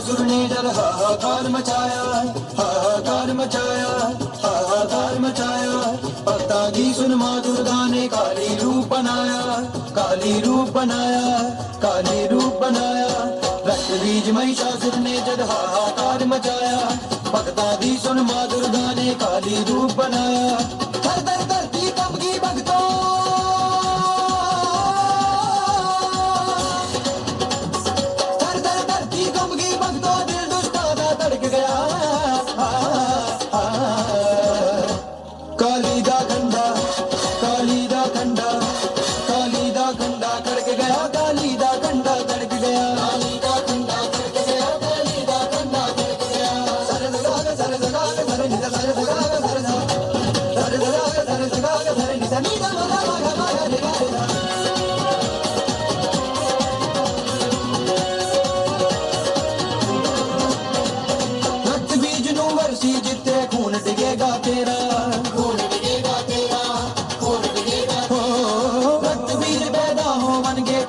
महिषासुर ने जब हाहाकार मचाया, हाहाकार मचाया, हाहाकार मचाया। भक्ता की सुन माँ दुर्गा ने काली रूप बनाया, काली रूप बनाया, काली रूप बनाया। रक्त बीज महिषासुर ने जब हाहाकार मचाया, भक्ता की सुन माँ दुर्गा ने काली रूप बनाया। थर थर धरती कंबगी भक्तों, काली दा खंडा, काली दा खंडा, काली दा खंडा कड़क गया, काली दा खंडा कड़क गया, काली दा खंडा कड़क गया, काली दा खंडा कड़क गया। सर जगाग सर जगाग सर निजा सर जगाग सर जा, सर जगाग सर जगाग सर निजा निजा मगा मगा मगा निगा। रक्त बीज नू वरसी जिते खून डिगेगा तेरा,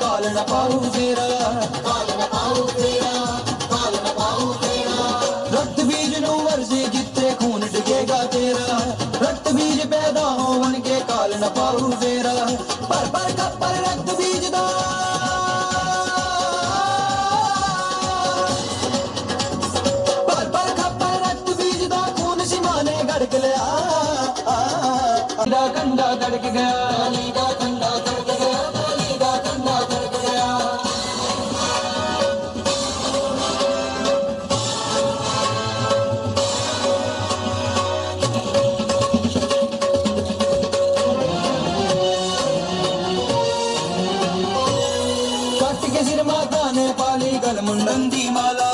काल न पाऊ तेरा, काल न पाऊ तेरा, काल न पाऊ तेरा। रक्त बीज नू वरसे जिते खून डिगेगा तेरा, रक्त बीज पैदा होवन के काल न पाऊ तेरा। पर खप्पर रक्त बीज दा, पर खप्पर रक्त बीज दा खून सिमाने गड़क लिया, कंडा गड़क गया, काली दा कंडा गड़क गया, काली दा कंडा गड़क गया। कट के सिर माता ने पाली गल मुंडन दी माला,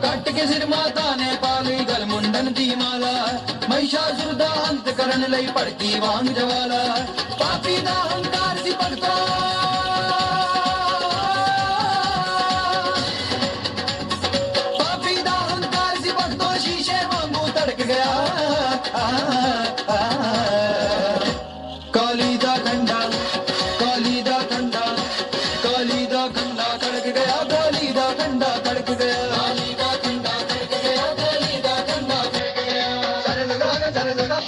कट के सिर माता ने पाली गल मुंडन दी माला। महिषासुर दा अंत करन लई भड़की वांग जवाला, पापी दा हंकार सी भगता, पापी दा हंकार सी भगतों शीशे वांगू तड़क गया। काली दा खंडा, काली दा खंडा, काली दा खंडा तड़क गया, काली दा खंडा तड़क गया, काली दा खंडा तड़क गया, काली दा खंडा तड़क गया। सर लगा सर लगा।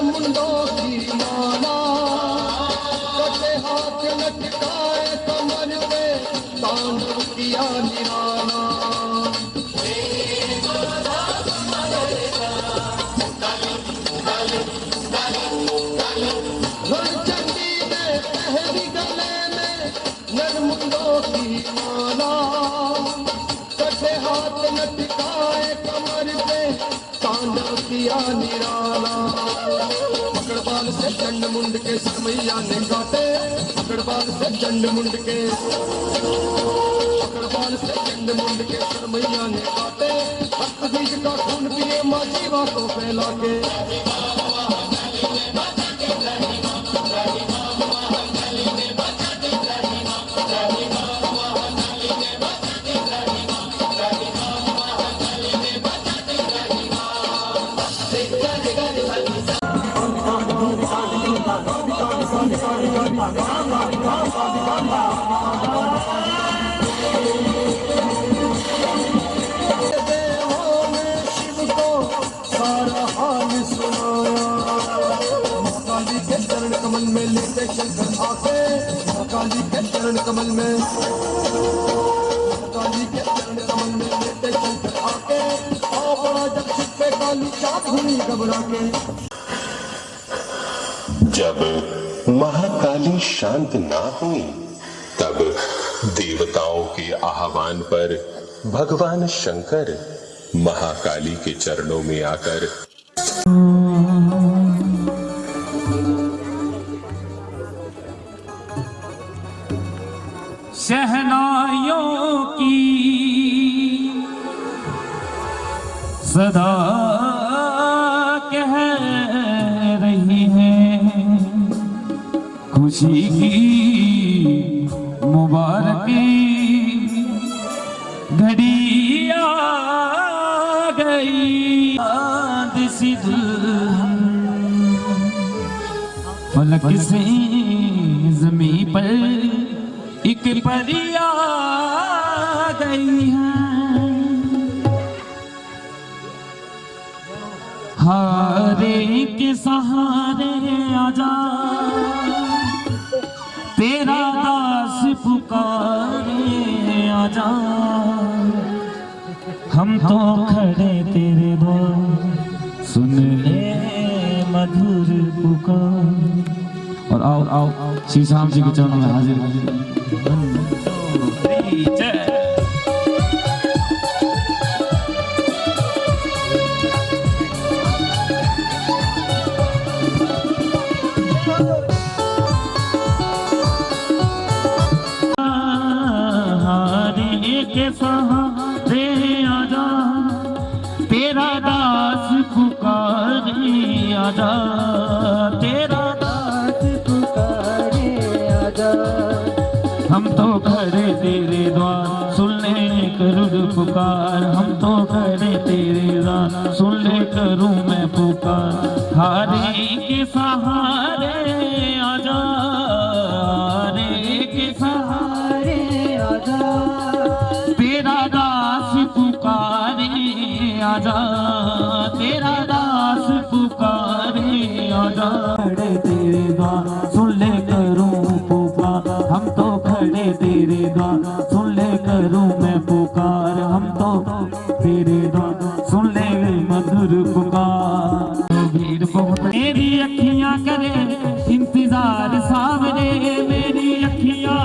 मुंडों की माला, कटे हाथ लटकाए कम किया निराला। पकड़बाल से चंड मुंड के सरमैया ने काटे, पकड़बाल से चंड मुंड के, पकड़बाल से चंड मुंड के सरमैया ने काटे। भक्त बीज का खून पिए माँ जीवा को फैला के। चरण कमल में लेते शंकर आके, काली के चरण कमल में, काली के चरण कमल में लेते शंकर आके। आओ बड़ा जब छिपे काली चाँद हुई घबरा के। जब महाकाली शांत ना हुई तब देवताओं के आह्वान पर भगवान शंकर महाकाली के चरणों में आकर शहनाइयों की सदा कह रही है, खुशी की मुबारक घड़ी आ गई। सी दुल्हन फलक से ज़मीं पर एक परी आ गई है। हारे के सहारे आजा, तेरा दास पुकारे आजा। हम तो खड़े तेरे द्वार, सुन ले मधुर पुकार। और आओ आओ श्री श्याम जी के चरणों में हाजिर। के सहारे आजा, तेरा दास पुकारे आजा, तेरा दास पुकारे आजा। हम तो खड़े तेरे द्वार, सुन ले करूँ पुकार। हम तो खड़े तेरे द्वार, सुन ले करूँ मैं पुकार। हारे के सहारे आजा, हारे के सहारे आजा, तेरा दास पुकारे आजा, तेरा दास पुकारे आजा। खड़े तेरे द्वार, सुन ले करूँ पुकार। हम तो खड़े तेरे द्वार, सुन ले करूँ मैं पुकार। हम तो तेरे द्वार, सुन ले मधुर पुकार। भीड़ बहुत मेरी अखियाँ करे इंतजार सावरे, मेरी अखियाँ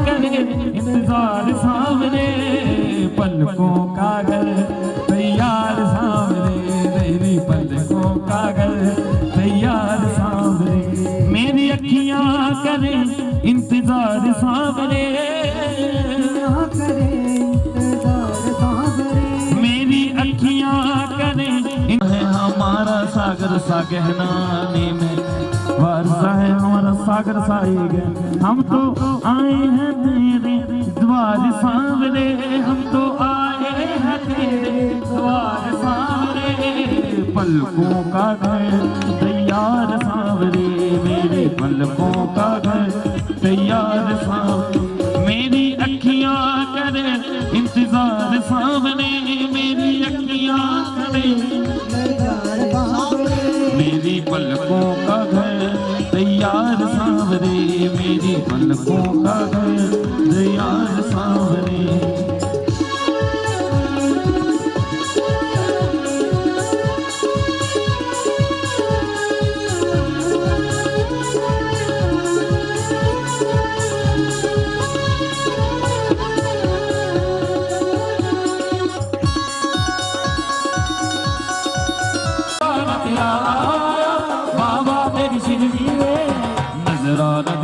करे इंतजार सावरे। पलकों का घर तैयार सावरे, मेरी पलकों का घर तैयार सावरे। मेरी अखियाँ करे इंतजार सावरे, करे इंतजार सावरे। मेरी अखियाँ करे है हमारा सागर सा गहनाने में, वर्षा है हमारा सागर सा गहना। हम तो आए हैं तेरे द्वार सांवरे, हम तो आए हैं तेरे द्वार सांवरे। पलकों का घर तैयार सांवरे, मेरे पलकों का घर तैयार सांवरे। मेरी अखियाँ करे इंतजार सांवरे, मेरी अखियाँ करे इंतजार सांवरे। मेरी पलकों का घर तैयार सांवरे, मेरी पलकों का घर तैयार सांवरे।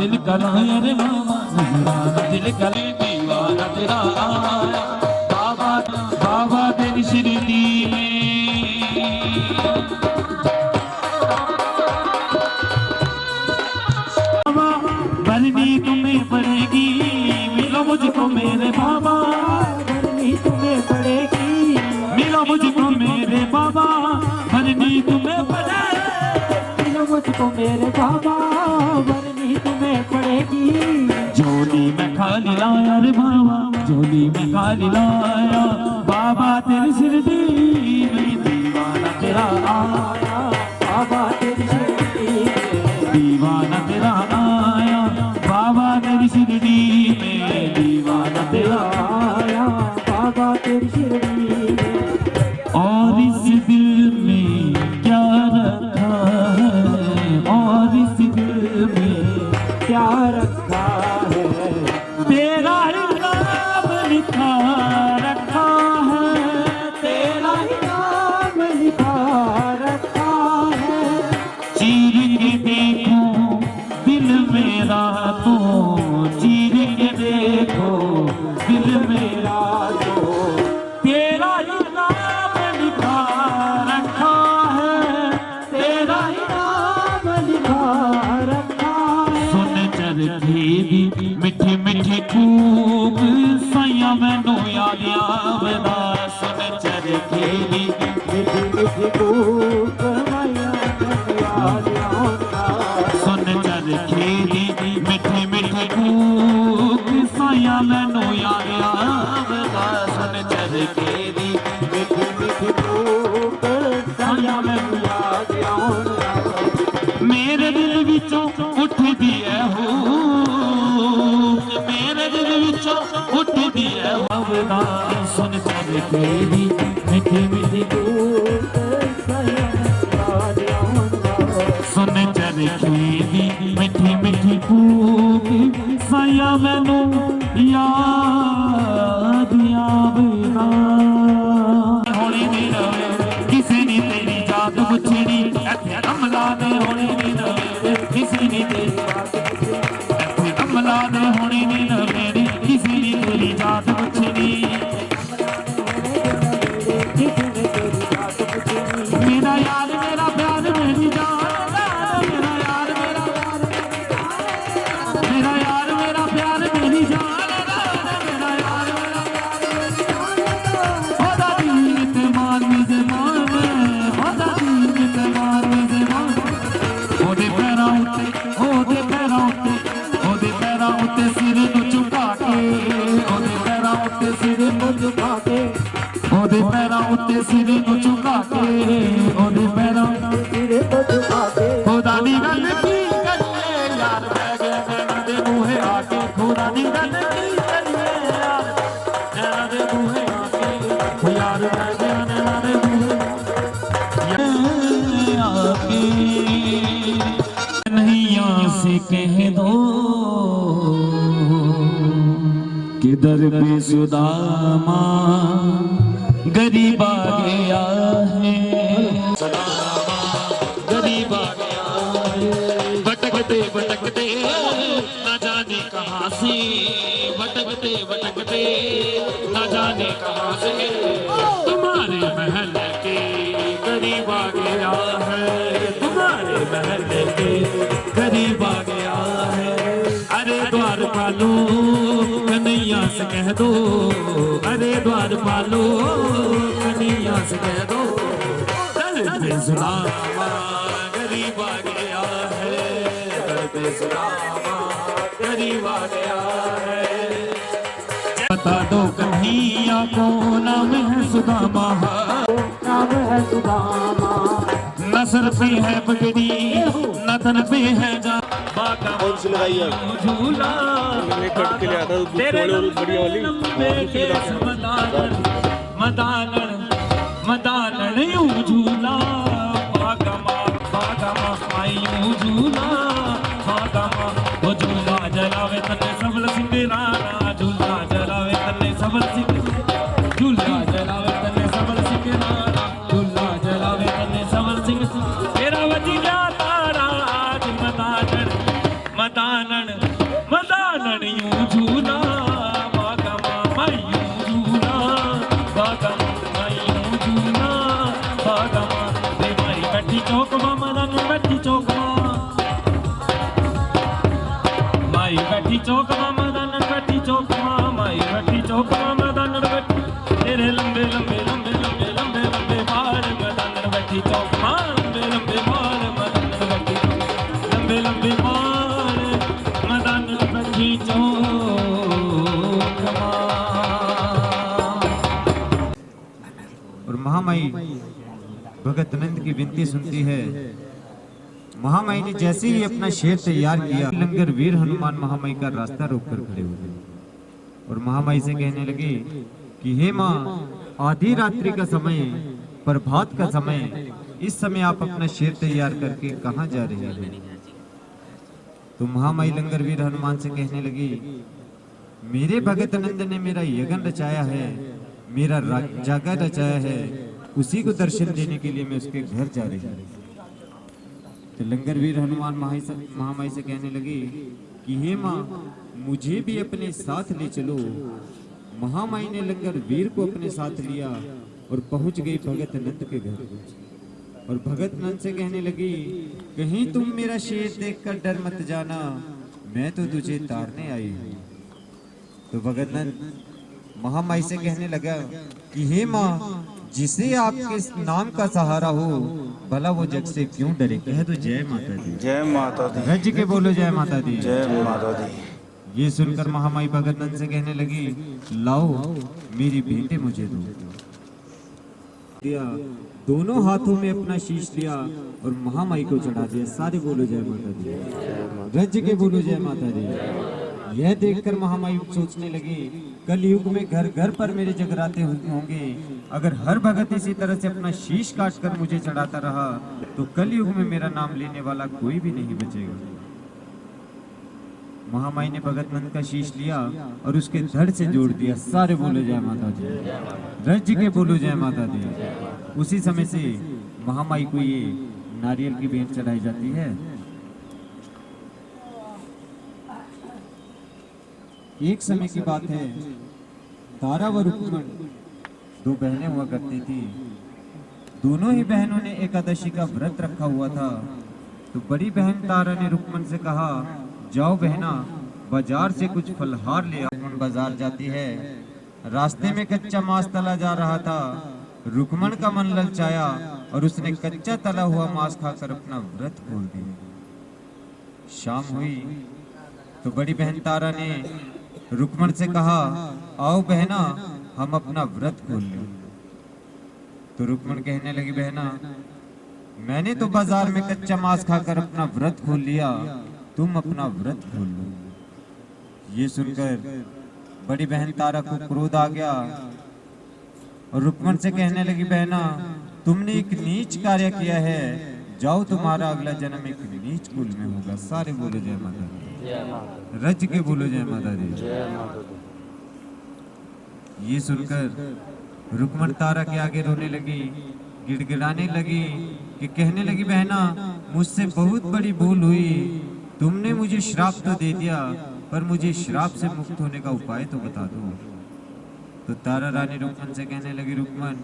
दिल का लाया रे बाबा नजराना दिल का ले दीवाना तेरा आया बाबा बाबा तेरी शिरडी में भरनी तुम्हें पड़ेगी मिलो मुझको मेरे बाबा भरनी तुम्हें पड़ेगी मिलो मुझको मेरे बाबा भरनी तुम्हें पड़ेगी मिलो मुझको मेरे बाबा भरनी तुम्हें पड़ेगी झोली में खाली लाया रे बाबा झोली में खाली लाया बाबा तेरी शिरडी में दीवाना तेरा आया बाबा तेरी शिरडी में दीवाना तेरा आया बाबा तेरी शिरडी में दीवाना तेरा आया बाबा तेरी शिरडी में और इस दिल में क्या रखा है और इस दिल में क्या रखा है तेरा ही नाम लिखा रखा है तेरा ही नाम लिखा रखा है चीर के देखो दिल मेरा तो चीर के देखो दिल मेरा तो तेरा ही नाम लिखा रखा है तेरा ही नाम लिखा रखा है सुन चरखी दी मिठी मिठी कूक साइया मैनू याद आवदा सुन चरखी दी मिठी मिठी कूक साइया मैनू याद आवदा सुन चरखी दी मिठी मिठी कूक साइया मैनू याद आवदा सुन चरखी दी मिठी मिठी कूक साइया मैनू याद आवदा मेरे दिल विचों उठदी है हुक मेरे दिल विचों उठदी है आवदा सुन चरखी दी मिठी मिठी कूक साइया मैनू याद आवदा सुन चरखी दी मिठी मिठी कूक साइया मैनू याद आवदा होली दी रवे किसी नी तेरी जात पुछड़ी इत्थे अमला दे होली दी रवे किसी नी तेरी जात इत्थे अमला दे होली दी रवे किसी नी तेरी जात पुछड़ी मेरा यार मेरा प्यार मेरी जान मेरा यार मेरा प्यार मेरी जान मेरा यार मेरा होदा दीन ते मान मुझे मान होदा दीन ते मान मुझे मान ओदे पैरां उत्ते सिर नु झुका के ओदे पैरां उत्ते सिर नु झुका के ओदे पैरां उत्ते सिर नु झुका के ओदे पैरां उत्ते सिर नु झुका के खुदा दी गल की करिए यार बह गए नैना दे बूहे आके खुदा दी गल की करिए यार नैना दे बूहे आके यार बह गए नैना दे बूहे आके नैया से कह दो किधर पे सुदामा गरीब आ गया है गरीब आ गया है भटकते भटकते न जाने कहाँ से भटकते भटकते न जाने कहाँ से तुम्हारे महल के गरीब आ गया है तुम्हारे महल के गरीब आ गया है अरे द्वार पालो कन्हैया से कह दो अरे द्वार पालो कन्हैया से कह दो दर पे सुदामा गरीब आ गया है दर पे सुदामा गरीब आ गया है बता दो कन्हैया को नाम है सुदामा नाम है सुदामा न सर पे है पगड़ी न तन पे है जा कौन सी लगाई है झूला मैंने कट के लिया था तेरे बढ़िया वाली मदानन मदानन यूं झूला भागमा भागमा आयू झूला भागमा वो झूला जलावे तने सबल सिंगराना झूला जलावे तने सबल सिंह झूला जलावे तने सबल सिंगराना झूला जलावे तने सबल सिंह तेरा वजी जा तारा आज मदानन मदानन भगत नंद की विनती सुनती है। महामाई ने जैसे ही अपना शेर तैयार किया, लंगर वीर हनुमान महामाई का रास्ता रोककर खड़े हो गए और महामाई से कहने लगे कि हे माँ, आधी रात्रि का समय, प्रभात का समय, इस समय आप अपना शेर तैयार करके कहाँ जा रहे हैं? तो महामाई लंगर वीर हनुमान से कहने लगी, मेरे भगत नंद ने मेरा यज्ञ रचाया है, मेरा जागा रचाया है, उसी को दर्शन देने के लिए मैं उसके घर जा रही हूँ। तो लंगर वीर हनुमान महामाई से कहने लगी कि हे माँ, मुझे भी अपने साथ ले चलो। महामाई ने लंगर वीर को अपने साथ लिया और पहुंच गई भगत नंद के घर और भगत नंद से कहने लगी, कहीं तुम मेरा शेर देखकर डर मत जाना, मैं तो तुझे तारने आई हूँ। तो भगत नंद महामाई से कहने लगा कि हे माँ, जिसे आपके नाम का सहारा हो, भला वो जग से क्यों डरे? कह दो जय माता दी। जय माता दी। रज के बोलो जय माता दी। जय माता दी। ये सुनकर महामाई भगत नंद से कहने लगी, लाओ मेरी बेटे मुझे दो। दिया, दोनों हाथों में अपना शीश लिया और महामाई को चढ़ा दिया। सारे बोलो जय माता दी। रज के बोलो जय माता दी। यह देखकर महामाई सोचने लगी, कल युग में घर घर पर मेरे जगराते होंगे। अगर हर भगत इसी तरह से अपना शीश काट कर मुझे चढ़ाता रहा तो कल युग में मेरा नाम लेने वाला कोई भी नहीं बचेगा। महामाई ने भगत नंद का शीश लिया और उसके धड़ से जोड़ दिया। सारे बोलो जय माता दी। रज के बोलो जय माता दी। उसी समय से महामाई को ये नारियल की भेंट चढ़ाई जाती है। एक समय की बात है, तारा व रुक्मण दो बहनें हुआ करती थी। दोनों ही बहनों ने एकादशी का व्रत रखा हुआ था। तो बड़ी बहन तारा ने रुक्मण से कहा, जाओ बहना, बाजार से कुछ फलहार ले आओ। रुक्मण बाजार जाती है। रास्ते में कच्चा मांस तला जा रहा था। रुक्मण का मन ललचाया और उसने कच्चा तला हुआ मांस खाकर अपना व्रत खोल दिया। शाम हुई तो बड़ी बहन तारा ने रुक्मण से कहा, आओ बहना, हम अपना व्रत खोल लें। तो रुक्मण कहने लगी, बहना, मैंने तो बाजार में कच्चा मांस खाकर अपना व्रत खोल लिया, तुम अपना व्रत खोल लो। ये सुनकर बड़ी बहन तारा को क्रोध आ गया और रुक्मण से कहने लगी, बहना, तुमने एक नीच कार्य किया है, जाओ तुम्हारा अगला जन्म एक नीच कुल में होगा। सारे बोलो जय माता दी। रज के बोलो जय माता दी। ये सुनकर रुक्मण तारा के आगे रोने लगी, गिड़गिड़ाने लगी कि कहने लगी, बहना, मुझसे बहुत बड़ी भूल हुई। तुमने मुझे श्राप तो दे दिया, पर मुझे श्राप से मुक्त होने का उपाय तो बता दो। तो तारा रानी रुक्मण से कहने लगी, रुक्मण,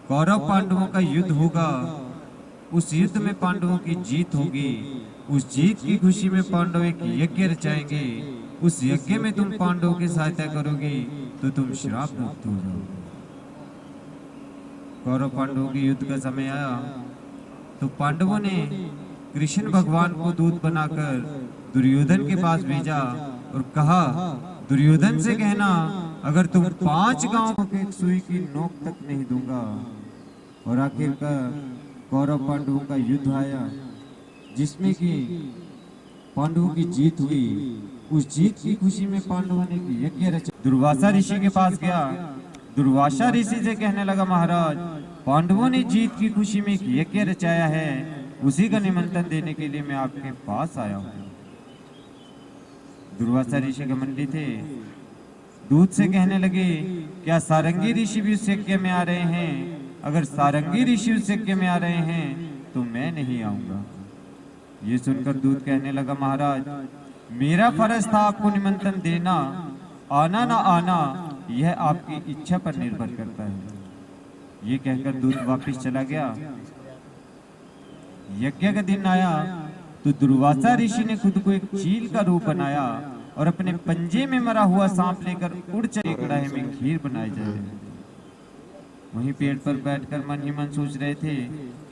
कौरव पांडवों का युद्ध होगा, उस युद्ध में पांडवों की जीत होगी। उस जीत की खुशी में पांडव एक यज्ञ रचाएंगे। उस यज्ञ में तुम पांडवों की सहायता करोगी तो तुम श्राप मुक्त हो जाओगे। कौरव पांडवों के युद्ध का समय आया तो पांडवों ने कृष्ण भगवान को दूत बनाकर दुर्योधन के पास भेजा और कहा, दुर्योधन से कहना, अगर तुम 5 गांवों के एक सुई की नोक तक नहीं दूंगा। और आखिरकार कौरव पांडवों का युद्ध आया जिसमें कि पांडवों की जीत हुई। उस जीत की खुशी में पांडवों ने यज्ञ रचा। दुर्वासा ऋषि के पास गया। दुर्वासा ऋषि से कहने लगा, महाराज, पांडवों ने जीत की खुशी में यज्ञ रचाया है, उसी का निमंत्रण देने के लिए मैं आपके पास आया हूँ। दुर्वासा ऋषि घमंडी थे। दूत से कहने लगे, क्या सारंगी ऋषि भी उस यज्ञ में आ रहे हैं? अगर सारंगी ऋषि उस यज्ञ में आ रहे हैं तो मैं नहीं आऊंगा। ये सुनकर दूत कहने लगा, महाराज, मेरा फर्ज था आपको निमंत्रण देना, आना ना आना यह आपकी इच्छा पर निर्भर करता है। ये कहकर दूत वापस चला गया। यज्ञ का दिन आया तो दुर्वासा ऋषि ने खुद को एक चील का रूप बनाया और अपने पंजे में मरा हुआ सांप लेकर उड़ चले कड़ाही में खीर बनाई जाए। वहीं पेड़ पर बैठकर मन ही मन सोच रहे थे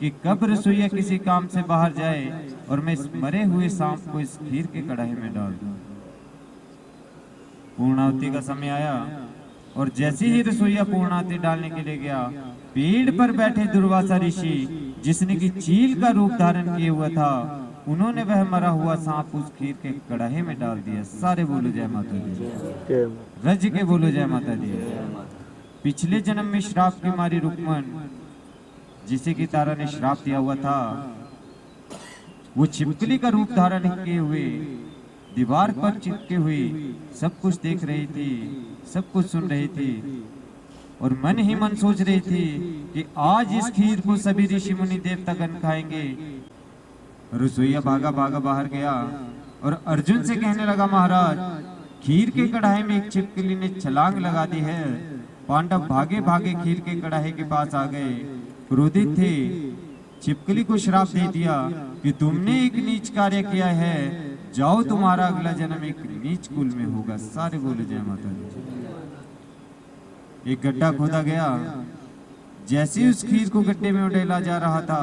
कि कब रसोईया किसी काम से बाहर जाए और मैं इस मरे हुए सांप को इस खीर के कड़ाही में डाल दूं। पूर्णाहुति का समय आया और जैसे ही रसोईया पूर्णाहुति डालने के लिए गया, पेड़ पर बैठे दुर्वासा ऋषि जिसने की चील का रूप धारण किए हुआ था, उन्होंने वह मरा हुआ सांप उस खीर के कड़ाहे में डाल दिया। सारे बोलो जय माता दी, रज के बोलो जय माता दी। पिछले जन्म में श्राप की मारी रुक्मन, जिसे की तारा ने श्राप दिया हुआ था, वो छिपकली का रूप धारण किए हुए दीवार पर चिपके हुए सब कुछ देख रही थी, सब कुछ सुन रही थी और मन ही मन सोच रही थी कि आज इस खीर को सभी ऋषि मुनि देवतागण खाएंगे। रसोईया भागा भागा बाहर गया और अर्जुन से कहने लगा, महाराज खीर के कढ़ाई में एक छिपकली ने छलांग लगा दी है। पांडव भागे भागे खीर के कढ़ाई के पास आ गए, क्रोधित थे, छिपकली को श्राप दे दिया कि तुमने एक नीच कार्य किया है, जाओ तुम्हारा अगला जन्म एक नीच कुल में होगा। सारे बोले जय माता दी। एक गड्ढा खोदा गया, जैसे उस खीर को गड्ढे में उड़ेला जा रहा था,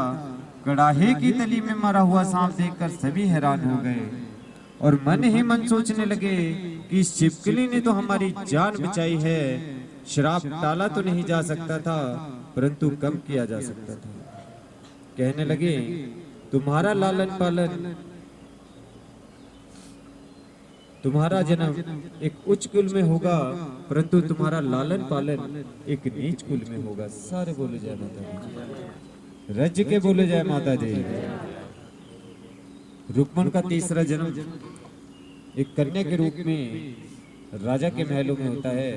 कड़ाहे की तली में मरा हुआ सांप देखकर सभी हैरान हो गए और मन ही मन सोचने लगे कि इस छिपकली ने तो हमारी जान बचाई है, श्राप टाला तो नहीं जा सकता था परंतु कम किया जा सकता था। कहने लगे, तुम्हारा लालन पालन, तुम्हारा जन्म एक उच्च कुल में होगा परंतु तुम्हारा लालन पालन एक नीच कुल में होगा। सारे बोले जय माता दी, रज के बोले जय माता दी। रुक्मन का तीसरा जन्म एक कन्या के रूप में राजा के महलों में होता है।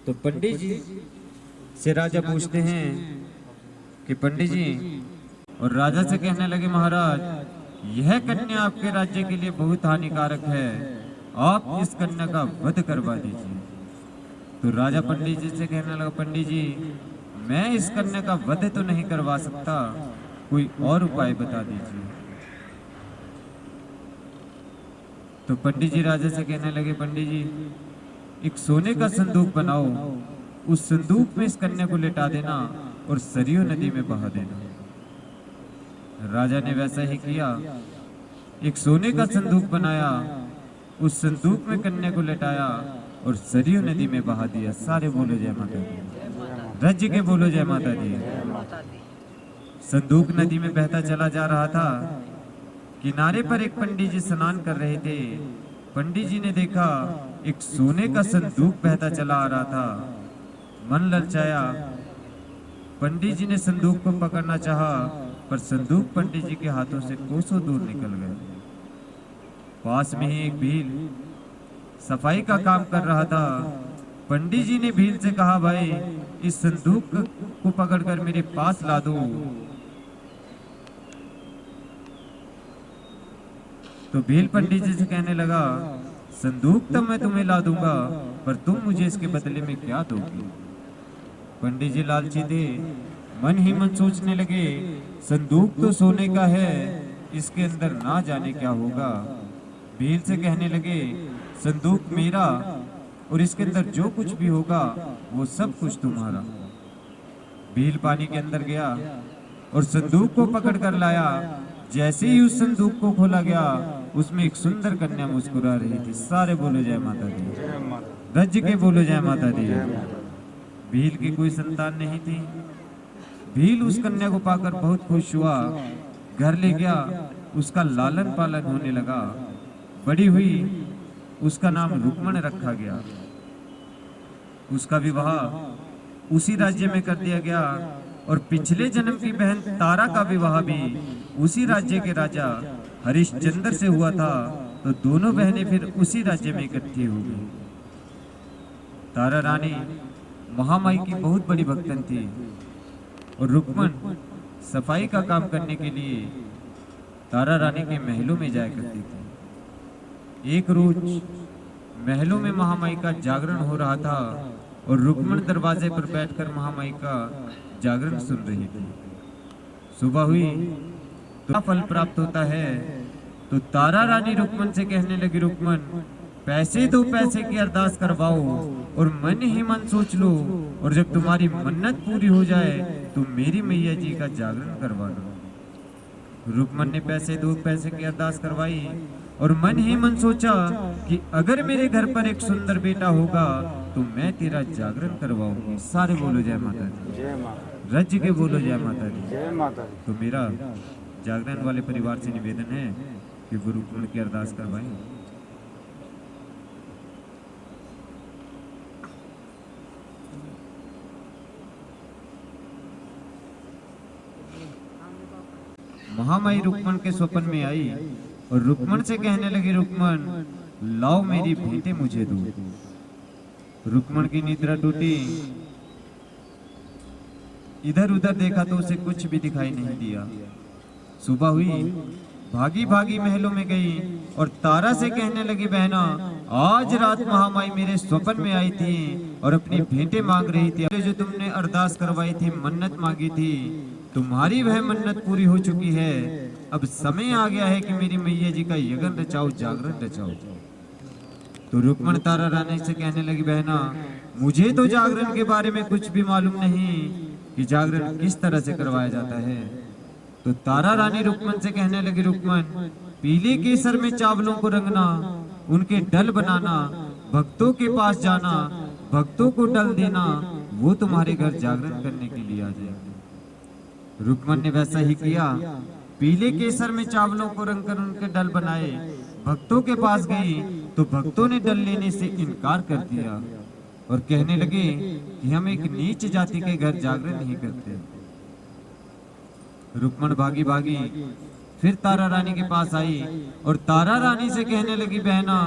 तो पंडित जी से राजा पूछते हैं कि पंडित जी, और राजा से कहने लगे, महाराज यह कन्या आपके राज्य के लिए बहुत हानिकारक है, आप इस कन्या का वध करवा दीजिए। तो राजा पंडित जी से कहने लगा, पंडित जी मैं इस कन्या का वध तो नहीं करवा सकता, कोई और उपाय बता दीजिए। तो पंडित जी राजा से कहने लगे, पंडित जी एक सोने का संदूक बनाओ, उस संदूक में इस कन्या को लेटा देना और सरयू नदी में बहा देना। राजा ने वैसा ही किया, एक सोने का संदूक बनाया, उस संदूक में कन्या को लेटाया और सरयू नदी में बहा दिया। सारे बोलो जय माता दी, रज के बोलो जय माता दी। संदूक नदी में बहता चला जा रहा था। किनारे पर एक पंडित जी स्नान कर रहे थे। पंडित जी ने देखा एक सोने का संदूक बहता चला आ रहा था। मन ललचाया, पंडित जी ने संदूक को पकड़ना चाहा पर संदूक पंडित जी के हाथों से कोसों दूर निकल गया। पास में ही एक भील सफाई का काम कर रहा था। पंडित जी ने भील से कहा, भाई इस संदूक को पकड़कर मेरे पास ला दो। तो भील पंडित जी से कहने लगा, संदूक तो मैं तुम्हें ला दूंगा पर तुम मुझे इसके बदले में क्या दोगे। पंडित जी लालची थे, मन ही मन सोचने लगे, संदूक तो सोने का है, इसके अंदर ना जाने क्या होगा। भील से कहने लगे, संदूक मेरा और इसके अंदर जो कुछ भी होगा वो सब कुछ तुम्हारा। भील पानी के अंदर गया और संदूक को पकड़ कर लाया। जैसे ही उस संदूक को खोला गया, उसमें एक सुंदर कन्या मुस्कुरा रही थी। सारे बोलो जय माता दी, रज के बोलो जय माता दी। भील की कोई संतान नहीं थी। भील उस कन्या को पाकर बहुत खुश हुआ, घर ले गया, उसका लालन पालन होने लगा। बड़ी हुई, उसका नाम रुक्मण रखा गया। उसका विवाह उसी राज्य में कर दिया गया और पिछले जन्म की बहन तारा का विवाह भी उसी राज्य के राजा हरिश्चंद्र से हुआ था। तो दोनों बहनें फिर उसी राज्य में इकट्ठी हो गई। तारा रानी महामाई की बहुत बड़ी भक्तन थी और रुक्मण सफाई का काम करने के लिए तारा रानी के महलों में जाया करती थी। एक रोज महलों में महामाई का जागरण हो रहा था और रुक्मण दरवाजे पर बैठकर महामाई का जागरण सुन रही थी। सुबह हुई तो फल प्राप्त होता है। तो तारा रानी रुक्मण से कहने लगी, रुक्मण पैसे दो, पैसे की अरदास करवाओ और मन ही मन सोच लो, और जब तुम्हारी मन्नत पूरी हो जाए तो मेरी मैया जी का जागरण करवा लो। रुक्मण ने पैसे दो, पैसे की अरदास करवाई और मन ही मन सोचा कि अगर मेरे घर पर एक सुंदर बेटा होगा तो मैं तेरा जागरण करवाऊंगी। सारे बोलो जय माता दी। जय माता रज के बोलो जय माता दी। जय माता दी। तो मेरा जागरण वाले परिवार से निवेदन है कि वो रुक्मण की अरदास करवाएं। महामाई रुक्मण के स्वप्न में आई और रुक्मण से कहने लगी, रुक्मण लाओ मेरी भेंटें मुझे दो। रुक्मण की निद्रा टूटी, इधर उधर देखा तो उसे कुछ भी दिखाई नहीं दिया। सुबह हुई, भागी भागी महलों में गई और तारा से कहने लगी, बहना आज रात महामाई मेरे स्वप्न में आई थी और अपनी भेंटें मांग रही थी। जो तुमने अरदास करवाई थी, मन्नत मांगी थी, तुम्हारी वह मन्नत पूरी हो चुकी है। अब समय आ गया है कि मेरी मैया जी का यज्ञ रचाओ, जागरण रचाओ। तो रुक्मण तारा रानी से कहने लगी, बहना मुझे तो जागरण के बारे में कुछ भी मालूम नहीं कि जागरण किस तरह से करवाया जाता है। तो तारा रानी रुक्मण से कहने लगी, रुक्मण पीले केसर में चावलों को रंगना, उनके डल बनाना, भक्तों के पास जाना, भक्तों को डल देना, वो तुम्हारे घर जागरण करने के लिए आ जाएगा। रुक्मण ने वैसा ही किया। पीले केसर में चावलों को रंगकर उनके डल बनाए, भक्तों के पास गई तो भक्तों ने डल लेने से इनकार कर दिया और कहने लगे कि हम एक नीच जाति के घर जागरण नहीं करते। रुक्मण भागी भागी फिर तारा रानी के पास आई और तारा रानी से कहने लगी, बहना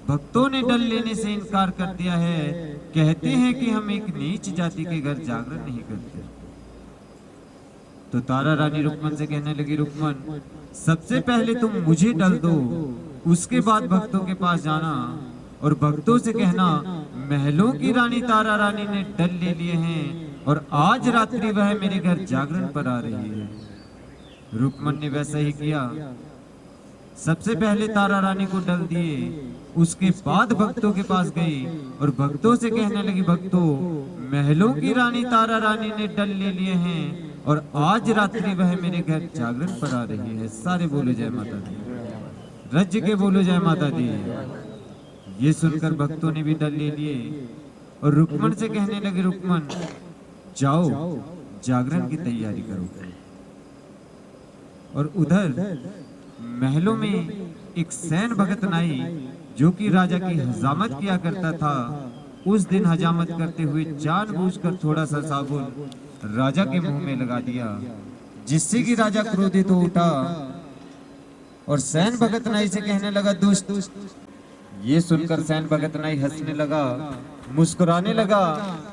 भक्तों ने डल लेने से इनकार कर दिया है, कहते हैं कि हम एक नीच जाति के घर जागरण नहीं करते। तो तारा रानी रुक्मण से कहने लगी, रुक्मण सबसे पहले तुम मुझे डल दो, उसके बाद भक्तों के पास जाना और भक्तों से कहना महलों की रानी तारा रानी ने डल ले लिए हैं और आज रात्रि वह मेरे घर जागरण पर आ रही है। रुक्मण ने वैसा ही किया। सबसे पहले तारा रानी को डल दिए, उसके बाद भक्तों के पास गई और भक्तों से कहने लगी, भक्तों महलों की रानी तारा रानी ने डल ले लिए हैं और आज रात्रि वह मेरे घर जागरण पर आ रही है। सारे बोलो जय माता दी। रज के बोलो जय माता दी। ये सुनकर भक्तों ने भी डल ले लिए और रुक्मण से कहने लगे, रुक्मण जाओ जागरण की तैयारी करो। और उधर महलों में एक सैन भगत नाई जो कि राजा की हजामत किया करता था, उस दिन हजामत करते हुए जानबूझकर थोड़ा सा साबुन राजा के मुंह में लगा दिया, जिससे कि राजा क्रोधित हो उठा और सैन भगत नाई से कहने लगा, दुष्ट। ये सुनकर सैन भगत नाई हंसने लगा, मुस्कुराने लगा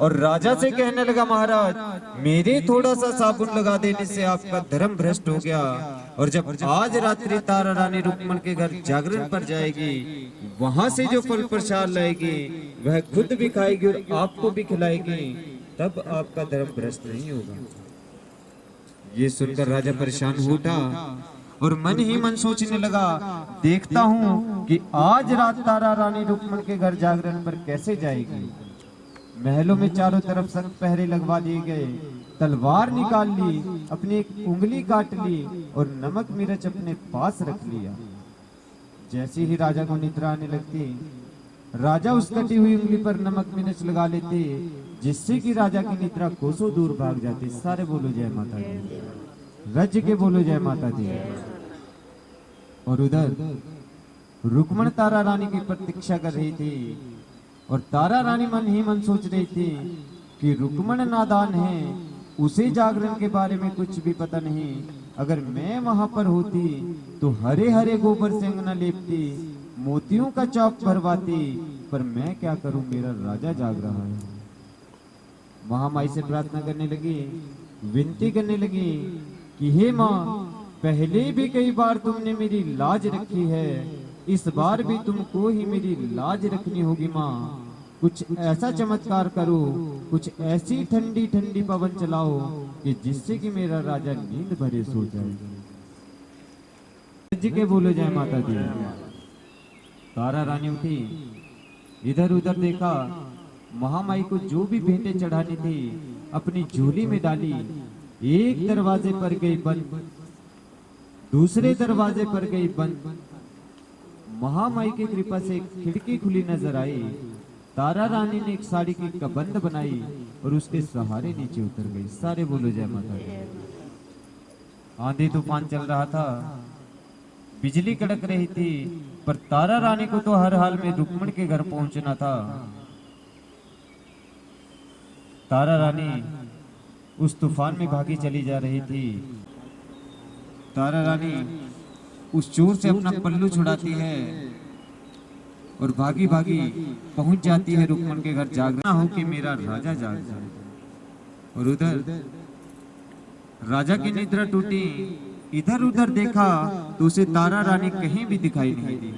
और राजा से कहने लगा, महाराज मेरे थोड़ा सा साबुन लगा देने से आपका धर्म भ्रष्ट हो गया और जब आज रात्रि तारा रानी रुक्मण के घर जागरण पर जाएगी, वहां से जो फल प्रसाद लाएगी वह खुद भी खाएगी और आपको भी खिलाएगी, तब आपका धर्म भ्रष्ट नहीं होगा। ये सुनकर राजा परेशान हो उठा और मन ही मन सोचने लगा, देखता हूँ कि आज रात तारा रानी रुक्मण के घर जागरण पर कैसे जाएगी। महलों में चारों तरफ सख्त पहरे लगवा दिए गए, तलवार निकाल ली, अपनी एक उंगली काट ली और नमक मिर्च अपने पास रख लिया। जैसे ही राजा को निद्रा आने लगती, राजा उस कटी हुई उंगली पर नमक मिर्च लगा लेते, जिससे कि राजा की निद्रा कोसों दूर भाग जाती। सारे बोलो जय माता दी। रज के बोलो जय माता दी। और उधर रुक्मण तारा रानी की प्रतीक्षा कर रही थी और तारा रानी मन ही मन सोच रही थी कि रुक्मण नादान है, उसे जागरण के बारे में कुछ भी पता नहीं। अगर मैं वहां पर होती तो हरे हरे गोबर से अंगना लेपती, मोतियों का चौक भरवाती, पर मैं क्या करूं, मेरा राजा जाग रहा है। महामाई से प्रार्थना करने लगी, विनती करने लगी कि हे माँ, पहले भी कई बार तुमने मेरी लाज रखी है, इस बार भी तुमको ही मेरी लाज रखनी होगी माँ। कुछ ऐसा चमत्कार करो, कुछ ऐसी ठंडी ठंडी पवन चलाओ कि जिससे कि मेरा राजा नींद भरे सो जाए। जी के बोलो जय माता दी। तारा रानी उठी, इधर उधर देखा, महामाई को जो भी भेंटें चढ़ानी थी अपनी झोली में डाली। एक दरवाजे पर गई बंद, दूसरे दरवाजे पर गई बंद। महामाई की कृपा से एक खिड़की खुली नजर आई। तारा रानी ने एक साड़ी की कबंद बनाई और उसके सहारे नीचे उतर गई। सारे बोलो जय माता दी। आंधी तूफान चल रहा था, बिजली कड़क रही थी, पर तारा रानी को तो हर हाल में रुक्मण के घर पहुंचना था। तारा रानी उस तूफान में भागी चली जा रही थी। तारा रानी उस चोर से अपना पल्लू छुड़ाती है और भागी भागी पहुंच जाती है रुक्मण के घर। जागना हो कि मेरा राजा जाग जाए। और उधर राजा की निद्रा टूटी, इधर उधर देखा तो उसे तारा रानी कहीं भी दिखाई नहीं दी।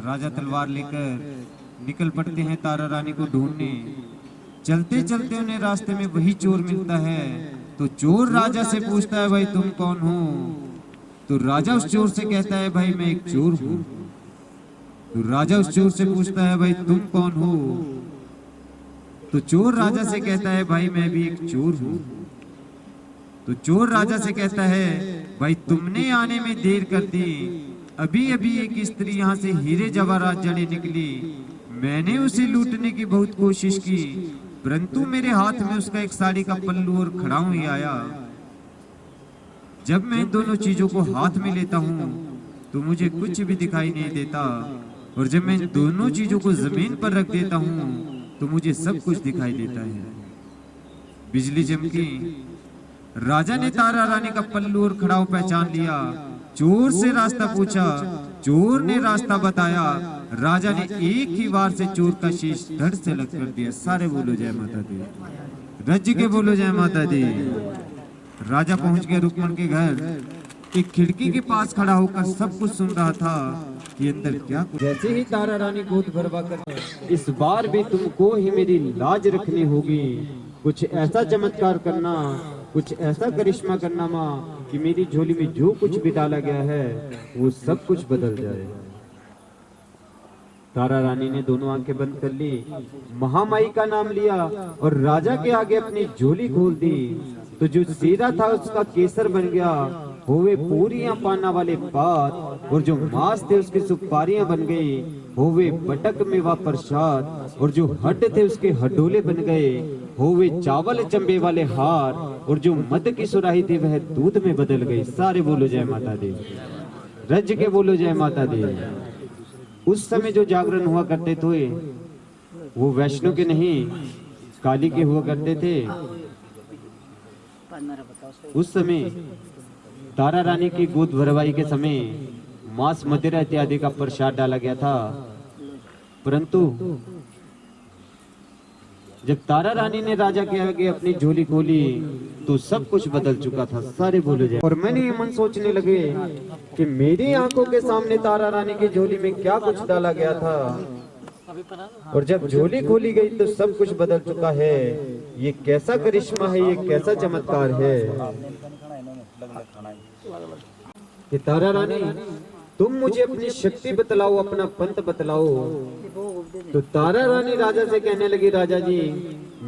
राजा तलवार लेकर निकल पड़ते हैं तारा रानी को ढूंढने। चलते चलते उन्हें रास्ते में वही चोर मिलता है। तो चोर राजा से पूछता है, भाई तुम कौन हो? तो राजा उस चोर से कहता है, भाई मैं एक चोर हूं। तो राजा उस चोर से पूछता है, भाई तुम कौन हो? तो चोर राजा से कहता है, भाई मैं भी एक चोर हूं। तो चोर राजा से कहता है, भाई तुमने आने में देर कर दी। अभी अभी एक स्त्री यहाँ से हीरे जवाहरात जड़े निकली। मैंने उसे लूटने की बहुत कोशिश की, परंतु मेरे हाथ में उसका एक साड़ी का पल्लू और खड़ाऊं ही आया। जब मैं दोनों चीजों को हाथ में लेता हूँ तो मुझे कुछ भी दिखाई नहीं देता, और जब मैं दोनों चीजों को जमीन पर रख देता हूँ तो मुझे सब कुछ दिखाई देता है। बिजली चमकी। राजा ने तारा रानी का पल्लू और खड़ाऊ पहचान लिया। चोर से रास्ता पूछा, चोर ने रास्ता बताया। राजा ने एक ही बार से चोर का शीश धड़ से अलग कर दिया। सारे बोलो जय माता दी। रज के बोलो जय माता दी। राजा पहुंच गया रुक्मण के घर। एक खिड़की के पास खड़ा होकर सब कुछ सुन रहा था कि अंदर क्या कुछ। जैसे ही तारा रानी गोद भरवा कर, इस बार भी तुमको ही मेरी लाज रखनी होगी। कुछ ऐसा चमत्कार करना, कुछ ऐसा करिश्मा करना माँ कि मेरी झोली में जो कुछ भी डाला गया है वो सब कुछ बदल जाए। तारा रानी ने दोनों आंखें बंद कर ली, महामाई का नाम लिया और राजा के आगे अपनी झोली खोल दी। तो जो सीरा था उसका केसर बन गया, होवे पूरियां पाना वाले पात, और जो मांस थे उसकी सुपारियां बन गई, होवे बटक मेवा प्रसाद, और जो हड्ड थे उसके हडोले बन गए, होवे चावल चंबे वाले हार, और जो मद की सुराही थी वह दूध में बदल गई। सारे बोलो जय माता दी। रज के बोलो जय माता दी। उस समय जो जागरण हुआ करते थे वो वैष्णो के नहीं काली के हुआ करते थे। उस समय तारा रानी की गोद भरवाई के समय मांस मदिरा इत्यादि का प्रसाद डाला गया था, परंतु जब तारा रानी ने राजा के आगे अपनी झोली खोली तो सब कुछ बदल चुका था। सारे बोले जाए। और मैंने ये मन सोचने लगे कि मेरी आंखों के सामने तारा रानी की झोली में क्या कुछ डाला गया था, और जब झोली खोली गई तो सब कुछ बदल चुका है। ये कैसा करिश्मा है, ये कैसा चमत्कार है कि तारा रानी तुम मुझे अपनी शक्ति बतलाओ, अपना पंथ बतलाओ। तो तारा रानी राजा से कहने लगी, राजा जी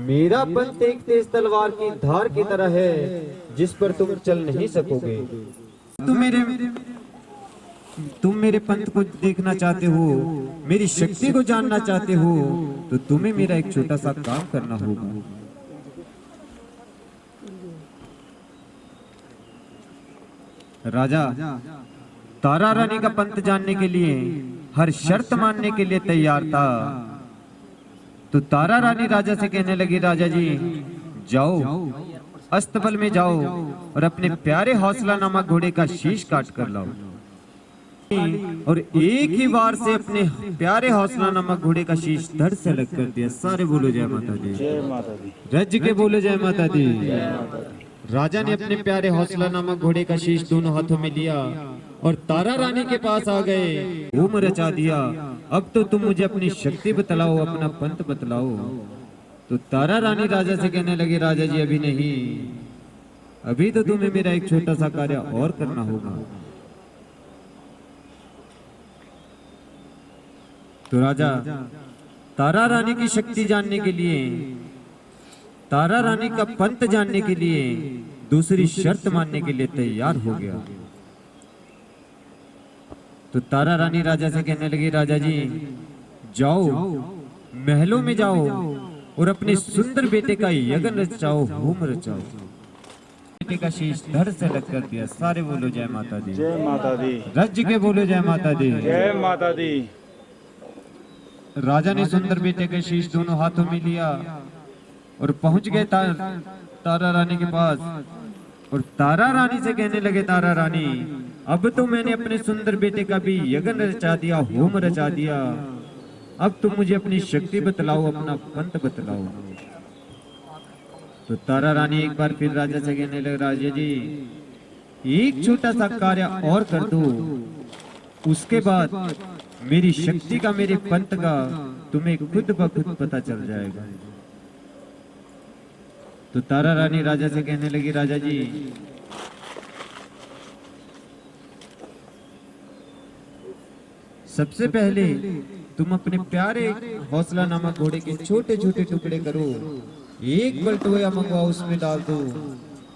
मेरा पंथ एक तेज तलवार की धार की तरह है जिस पर तुम चल नहीं सकोगे। तुम मेरे पंथ को देखना चाहते हो, मेरी शक्ति को जानना चाहते हो, तो तुम्हें मेरा एक छोटा सा काम करना होगा। राजा तारा रानी का पंथ जानने के लिए, हर शर्त मानने के लिए तैयार था। तो तारा रानी राजा से कहने लगी, राजा जी जाओ अस्तबल में जाओ और अपने प्यारे हौसला नामक घोड़े का शीश काट कर लाओ, और एक ही बार से अपने प्यारे हौसला नामक घोड़े का शीश धड़ से अलग कर दिया। सारे बोलो जय माता दी। रज के बोलो जय माता दी। राजा ने अपने प्यारे हौसला नामक घोड़े का शीश दोनों हाथों में लिया और तारा रानी के पास आ गए। धूम रचा दिया, अब तो तुम मुझे अपनी शक्ति बतलाओ, अपना पंथ बतलाओ। तो तारा रानी राजा से कहने लगी, राजा जी अभी नहीं, अभी तो तुम्हें मेरा एक छोटा सा कार्य और करना होगा। तो राजा तारा रानी की शक्ति जानने के लिए, तारा रानी का पंथ जानने के लिए दूसरी शर्त मानने के लिए तैयार हो गया। तो तारा रानी राजा से कहने लगी, राजा जी जाओ महलों में जाओ और अपने सुंदर बेटे का यज्ञ रचाओ, होम रचाओ। बेटे का शीश धड़ से अलग कर दिया। सारे बोलो जय माता दी। जय माता दी। राज्य के बोलो जय माता दी। जय माता दी। राजा ने सुंदर बेटे के शीश दोनों हाथों में लिया और पहुंच गए तारा रानी के पास। और तारा रानी से कहने लगे, तारा रानी अब तो मैंने अपने सुंदर बेटे का भी यज्ञ रचा दिया, होम रचा दिया। अब तुम मुझे अपनी शक्ति बतलाओ, अपना पंथ बतलाओ। तो तारा रानी एक बार फिर राजा से कहने लगे, राजा जी एक छोटा सा कार्य और कर दो, उसके बाद मेरी शक्ति का, मेरे पंथ का तुम्हें खुद ब खुद पता चल जाएगा। तो तारा रानी राजा से कहने लगी, राजा जी सबसे पहले तुम अपने प्यारे हौसला नामक घोड़े के छोटे छोटे टुकड़े करो, एक बलटोया मंगवाओ उसमें डाल दो।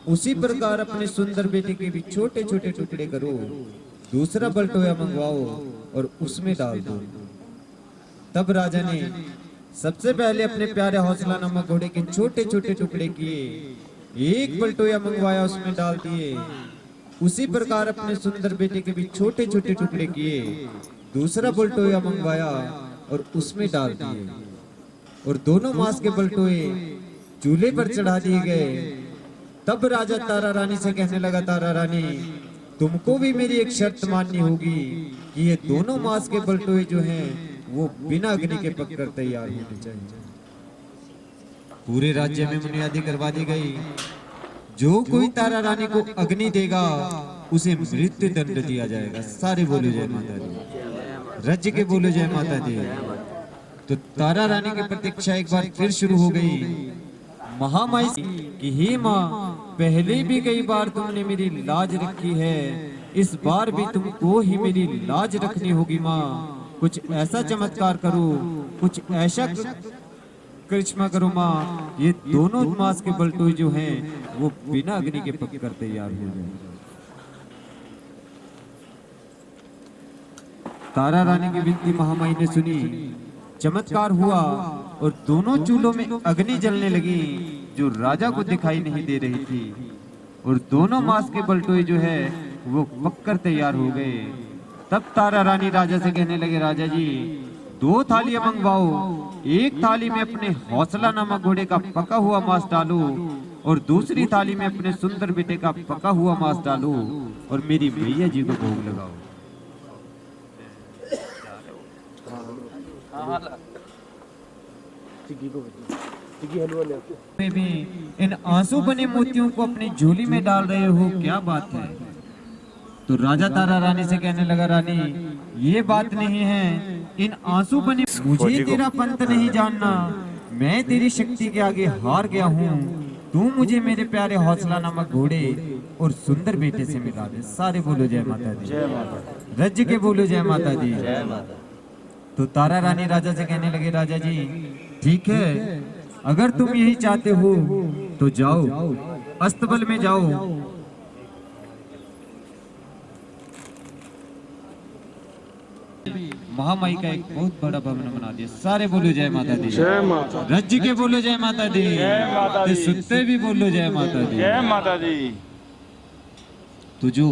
उसी प्रकार अपने सुंदर बेटे के भी छोटे छोटे टुकड़े करो, दूसरा बलटोया मंगवाओ और उसमें डाल दो। तब राजा ने सबसे पहले अपने प्यारे हौसला नामक घोड़े के छोटे छोटे टुकड़े किए, एक बलटोया मंगवाया उसमें डाल दिए। उसी प्रकार अपने सुंदर बेटे के भी छोटे छोटे टुकड़े किए, दूसरा बलटोया मंगवाया और उसमें डाल दिए। और दोनों मांस के बलटोए चूल्हे पर चढ़ा दिए गए। तब राजा तारा रानी से कहने लगा, तारा रानी तुमको भी मेरी एक शर्त माननी होगी कि ये दोनों मांस के बलटोए जो हैं वो बिना अग्नि के पककर तैयार होने चाहिए। पूरे राज्य में बुनियादी करवा दी गई, जो कोई तारा रानी को अग्नि देगा उसे मृत्यु दंड दिया जाएगा। सारे बोलो जय माता दी। राज्य के बोलो जय माता दी। तो तारा रानी की प्रतीक्षा एक बार फिर शुरू हो गई। महामाई की हे माँ, पहले भी कई बार तुमने मेरी लाज रखी है, इस बार भी तुमको ही मेरी लाज रखनी होगी माँ। कुछ ऐसा चमत्कार करो, कुछ ऐसा करिश्मा करो माँ, ये दोनों मांस के बलटोए जो हैं वो बिना अग्नि के पककर तैयार हो जाए। तारा रानी की विनती महामाई ने सुनी, चमत्कार हुआ और दोनों चूल्हों में अग्नि जलने लगी जो राजा को दिखाई नहीं दे रही थी। और दोनों मांस के बलटोए जो है वो पककर तैयार हो गए। तब तारा रानी राजा से कहने लगे, राजा जी 2 थालियां मंगवाओ, एक थाली में अपने हौसला नामक घोड़े का पका हुआ मांस डालो और दूसरी थाली में अपने सुंदर बेटे का पका हुआ मांस डालो और मेरी मैया जी को भोग लगाओ। में भी इन आंसू बने मोतियों को अपनी झोली में डाल रहे हो, क्या बात है? तो राजा तारा रानी से कहने लगा, रानी ये बात नहीं है, इन आंसू बने मुझे तेरा पंथ नहीं जानना, मैं तेरी शक्ति के आगे हार गया हूँ। तू मुझे मेरे प्यारे हौसला नामक घोड़े और सुंदर बेटे से मिला दे। सारे बोलो जय माता दी। जय माता। राज्य के बोलो जय माता दी। जय माता। तो तारा रानी राजा से कहने लगे, राजा जी ठीक है, अगर तुम यही चाहते हो तो जाओ, अस्तबल में जाओ। महामाई का एक बहुत बड़ा भवन बना दिया। सारे बोलो जय माता दी। जय माता। राज्य के बोलो जय माता दी। जय माता दी। सुनते भी बोलो जय माता दी। जय माता दी। तो जो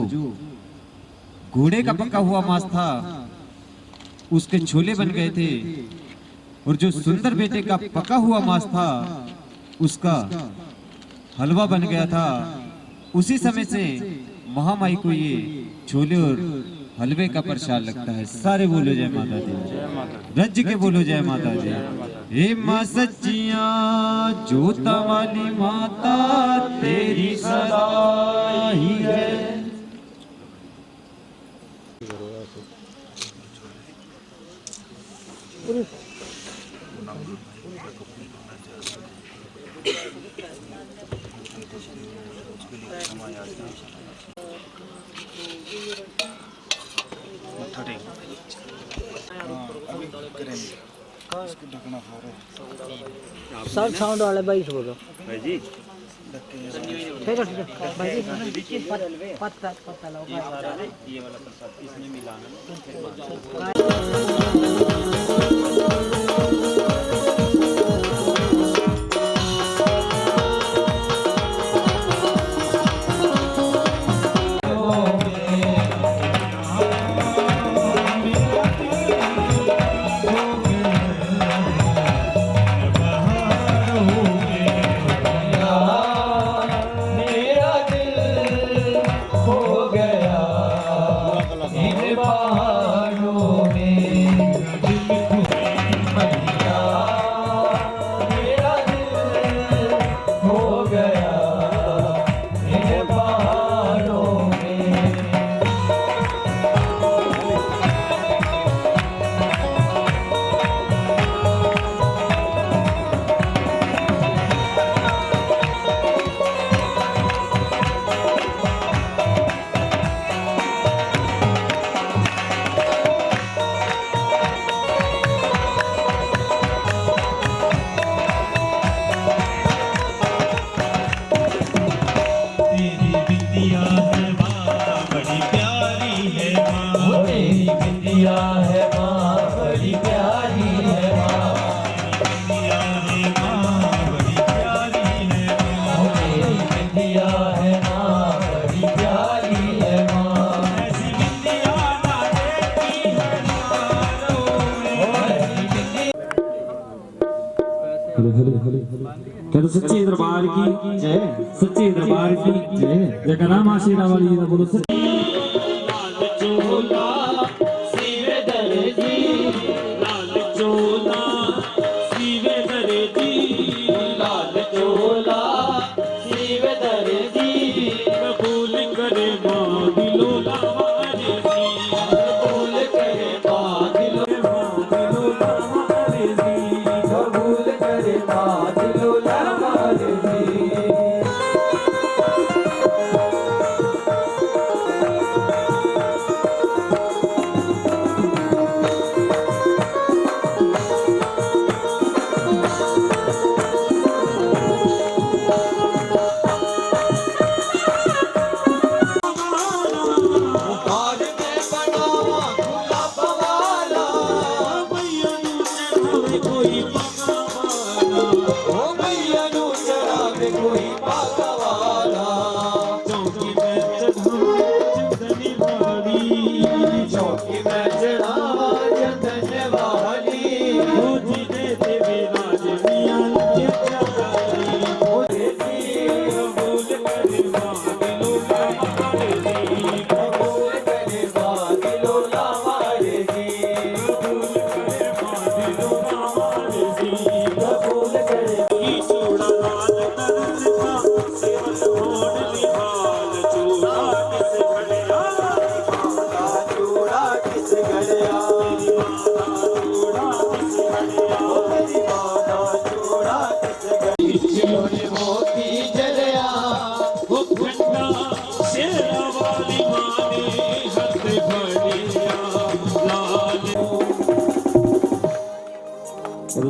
घोड़े का पका हुआ मांस था उसके छोले बन गए थे और जो सुंदर बेटे का पका हुआ मांस था उसका हलवा बन गया था। उसी समय से महामाई को ये छोले और हलवे का प्रसाद लगता है। सारे बोलो जय माता दी। राज्य के बोलो जय माता दी। हे माँ सच्चिया जोता वाली माता तेरी सदा ही है। सर साउंड वाले भाई से बोलो। भाई जी कहते सच्चे दरबार की जय, सच्चे दरबार की जय। जयकारा मां शेरा वाली जी दा बोलो सच्चे। लाल चोला सीवे दर्जी, लाल चोला सीवे दर्जी, लाल चोला सीवे दर्जी। कबूल करे मां दिलो लावारे दी, कबूल करे मां दिलो लावारे दी, कबूल करे मां दिलो लावारे दी।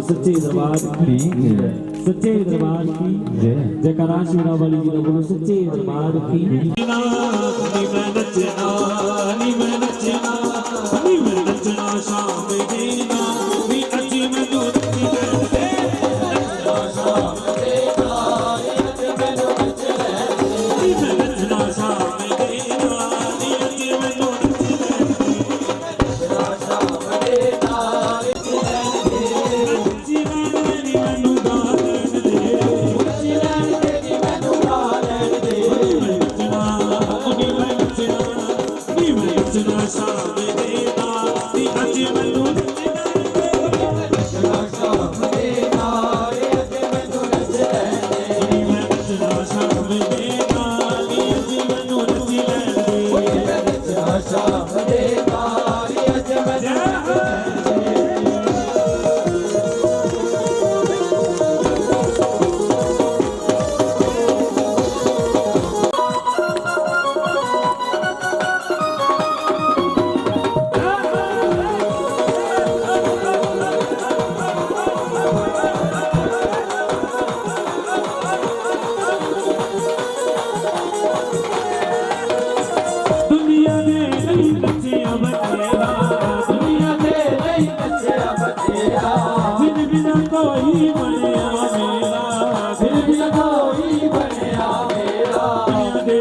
सच्चे दरबार की सच्चे दरबार की जय। जयकारा शेरा वाली जी दा बोलो सच्चे दरबार की। नी मैं नचना, नी मैं नचना, नी मैं नचना शाम देना, नी अज मैनू नची दे, नचना शाम देना, अज मैनू नच ले, नी मैं नचना शाम देना, नी अज मैनू नच ले, नचना शाम देना, Sabe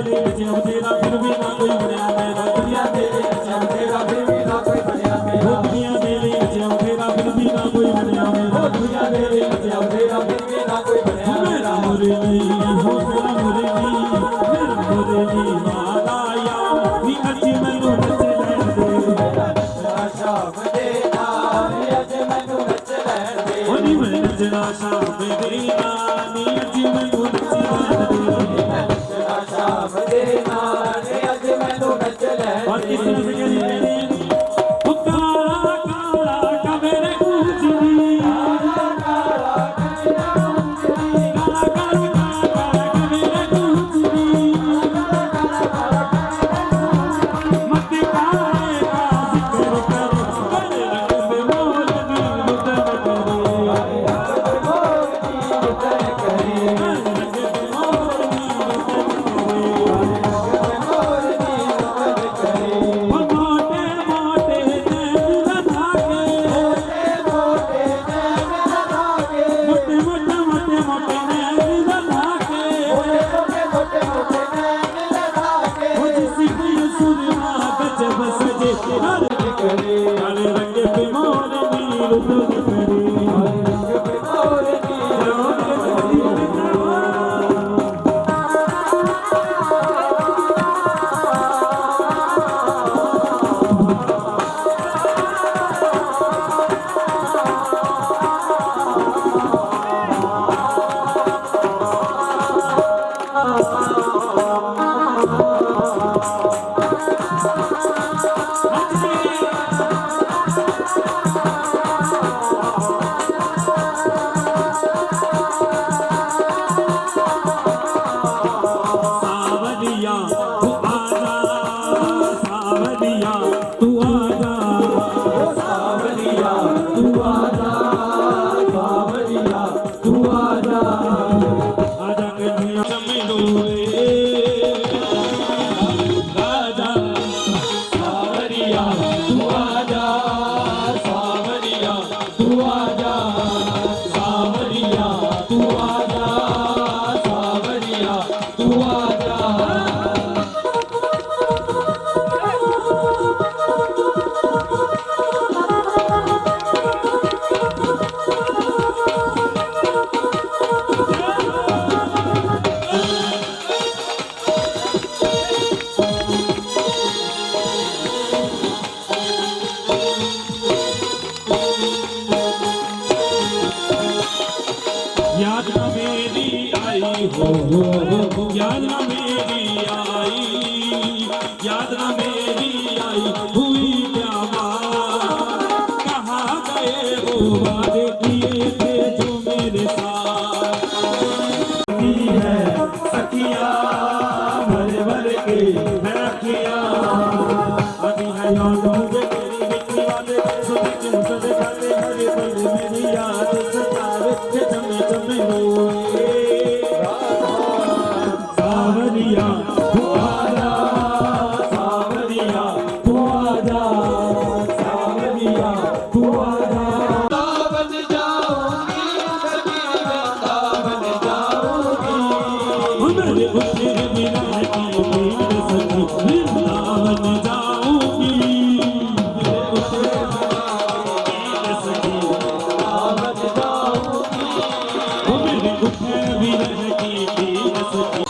तेरे जब तेरा फिर भी ना कोई बढ़िया मेरा दुनिया तेरे जब तेरा फिर भी ना कोई बढ़िया मेरा दुनिया तेरे जब तेरा फिर भी ना कोई बढ़िया मेरा दुनिया तेरे जब तेरा फिर भी ना कोई बढ़िया मेरा मुरली हो तेरा मुरली मेरा मुरली वाला या नी अज मैनू नच लैण दे मेरा नचना शाम दे नाल अज मैनू नच लैण दे ओ नी मैं नचना शाम दे नाल नी अज मैनू नच लैण दे नचना शाम दे नाल अज मैनू नच लैण दे और किस तरह से कहनी ओ काला काला का मेरे गुजरी काला काला का मेरा गुजरी काला काला का मेरे गुजरी मत काले का जिक्र कर कर रंग पे मोर दी मुदन करे रंग पे मोर दी मुदन करे रंग पे मोर दी मुदन करे मोटे मोटे नैन लगा के मोटे मोटे मोटे नैन लगा के वो जिसी की सुरमा गजब सजे काले रंग पे मोर नील तुझ करे रंग पे मोर सावरिया तू आजा सावरिया तू आजा सावरिया तू आजा सावरिया तू आजा आजा कन्हैया चमेलो राजा सावरिया तू आजा सावरिया तू आजा सावरिया तू आजा सावरिया तू आजा याद ना मेरी आई हो याद ना मेरी आई याद ना मेरी आई हुई क्या बात कहाँ गए वो वादे किए थे जो मेरे साथ की है सखिया भरे भरे के है रखिया अभी है याद मुझे तेरी बिखरी वादे सुन के उसे गाते हरे पल मेरी याद सतावे के चमे चमे रोए सावरिया तू आजा सावरिया तू आजा सावरिया तू आजा बन जाऊंगी कभी बन जाऊंगी मेरे उठे बिना की पीर सखी बन जाऊंगी मेरे उठे बिना पीर सखी बन जाऊंगी मेरे उठे बिना की पीर सखी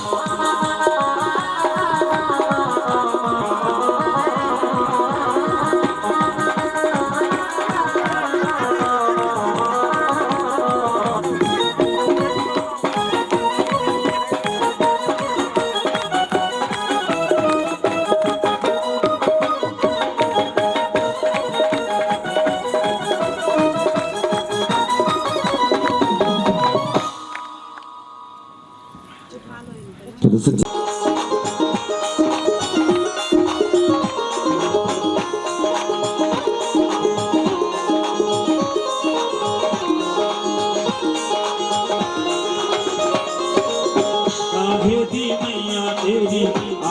काहे दी मैया तेरी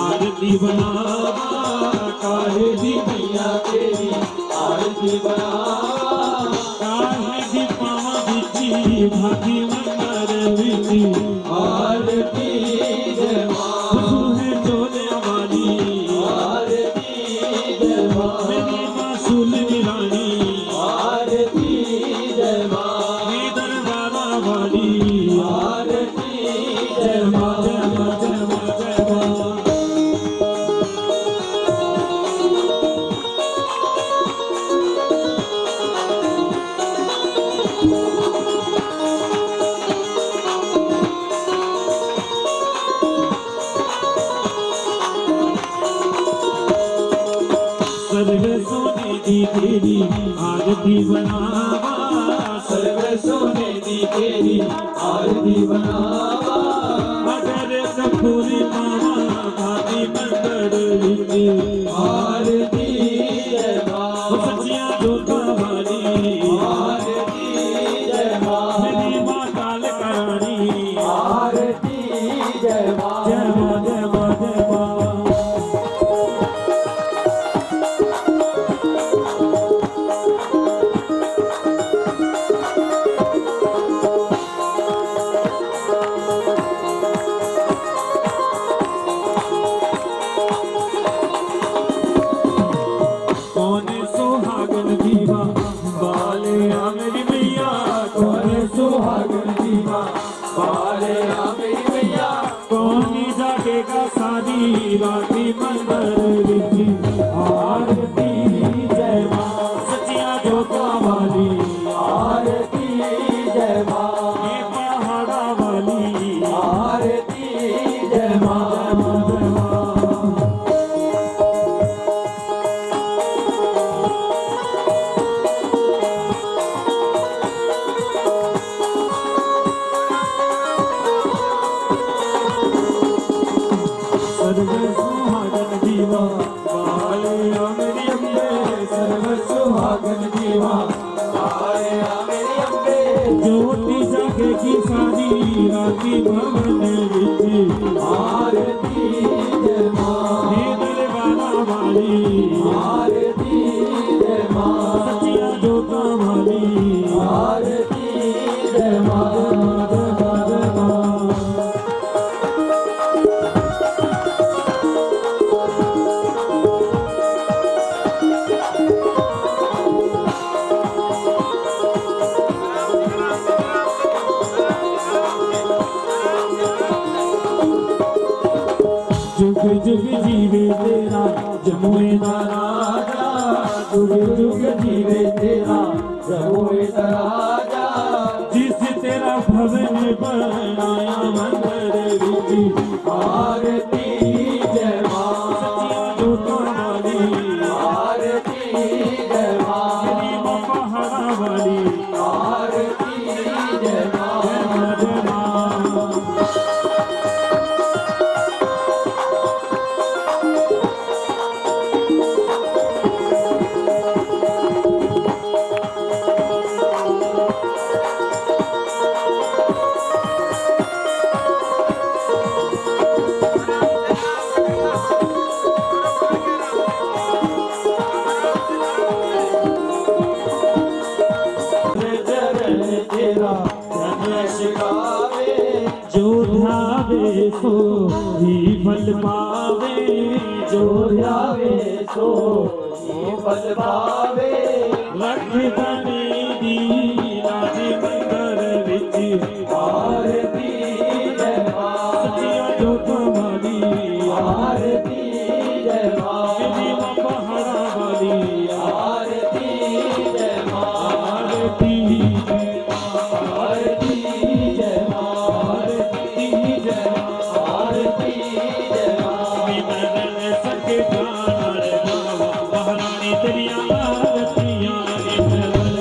आरती बनावा काहे दी मैया तेरी आरती बनावा काहे दी पावा बिची भागी मंदर विची आरती जमा है जो दी तेरी आरती बनावा, सर्व सोने दी तेरी आरती बनावा। अगर कपूरी मावा भाती मंगल विच आरती जय मां, सच्चियां जोतां वाली आरती जय मां, मेरी मां काल करानी आरती जय मां, जय मां जय मां जय मां। कौन सुहागन दीवा बाले मेरी मैया, कौन सुहागन दीवा बाले मेरी मैया। कौन जागेगा सारी राती मंदिर विच आरती जय मां, सच्चियां जोतां वाली आरती जय मां, ये पहाड़ा वाली आरती जय मां जय मां जय मां। सर्व सुहागन दीवा बाले मेरी अम्बे, सर्व सुहागन दीवा बाले मेरी अम्बे। ज्योति जागेगी सारी राती भवन विच आरती जय मां, हे दरबारा वाली आरती जय मां, सच्चियां जोतां वाली आरती जय मां जय मां जय मां जय मां। जुग जुग जीवे तेरा जमुए दा राजा, जुग जुग जीवे तेरा जमुए दा राजा। जिस तेरा भवन बनाया मंदिर विच आरती जय मां, सच्चियां जोतां वाली आरती जय मां, मेरी मां पहाड़ा वाली आरती जय मां जय मां जय मां। चरण तेरा जन शिकावे, जो ध्यावे सो ही फल पावे, जो ध्यावे सो ही फल पावे। लख धनी दी राज मंदिर विच आरती जय मां, सच्चियां जोतां वाली आरती जय मां, मेरी मां पहाड़ा वाली आरती जय मां आरती आरती जय मां आरती जय मां आरती जय मां। विमल सके गाना रे गावा, महारानी तेरियां आरतियां विमल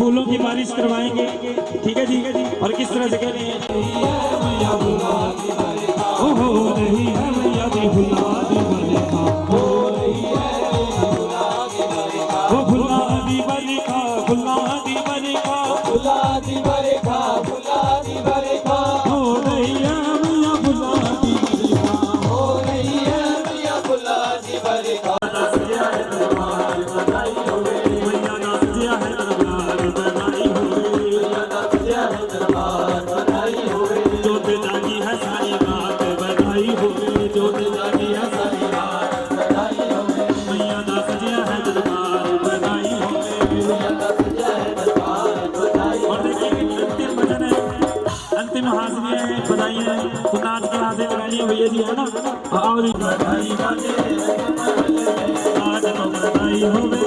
फूलों की बारिश करवाएंगे, ठीक है जी। और किस तरह से कह रहे हैं, ओ हो रही है मैया दी गुलाबी बरखा, हो रही है ओ गुलाबी बरखा, गुलाबी बरखा, गुलाबी बरखा, गुलाबी बरखा, हो रही है मैया गुलाबी बरखा, हो रही है मैया गुलाबी बरखा। अंतिम हाजिरी है, बधाई है, तो नाच के हाथे लगानी है भैया जी, है ना। और बधाई बाजे आज तो बधाई होवे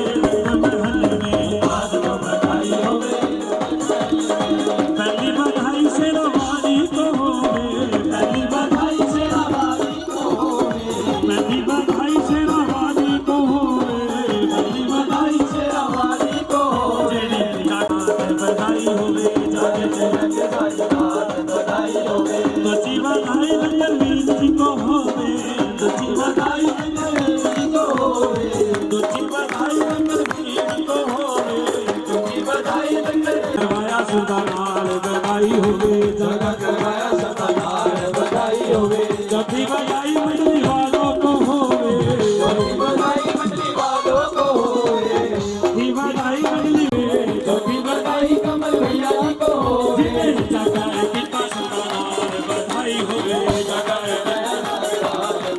महल में, आज तो बधाई होवे, पहली बधाई से रवानी को होवे, पहली बधाई से रवानी को होवे, पहली बधाई से रवानी को होवे, पहली बधाई से रवानी को होवे, बधाई होवे जाके बधाई होवे, तुझी बधाई लंगर वीर जी को होवे, तुझी बधाई लंगर वीर जी को होवे, तुझी बधाई लंगर वीर जी को होवे, तुझी बधाई लंगर करवाया सुल्तानाल बधाई होवे, जगह करवाया सुल्तानाल बधाई होवे, जबी बधाई मंडली वालों को होवे, जबी बधाई मंडली वालों को होवे, जबी बधाई मंडली में, जबी बधाई कमल भैया जी को होवे, जगह कितना सुल्तानाल बधाई होवे, जगह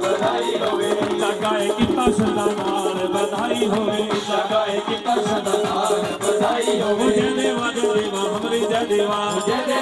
बधाई होवे, जगह कितना सुल्तानाल बधाई होवे, जगह कितना सुल्तानाल बधाई होवे, जय देवा हमारी जय देवा जय देवा।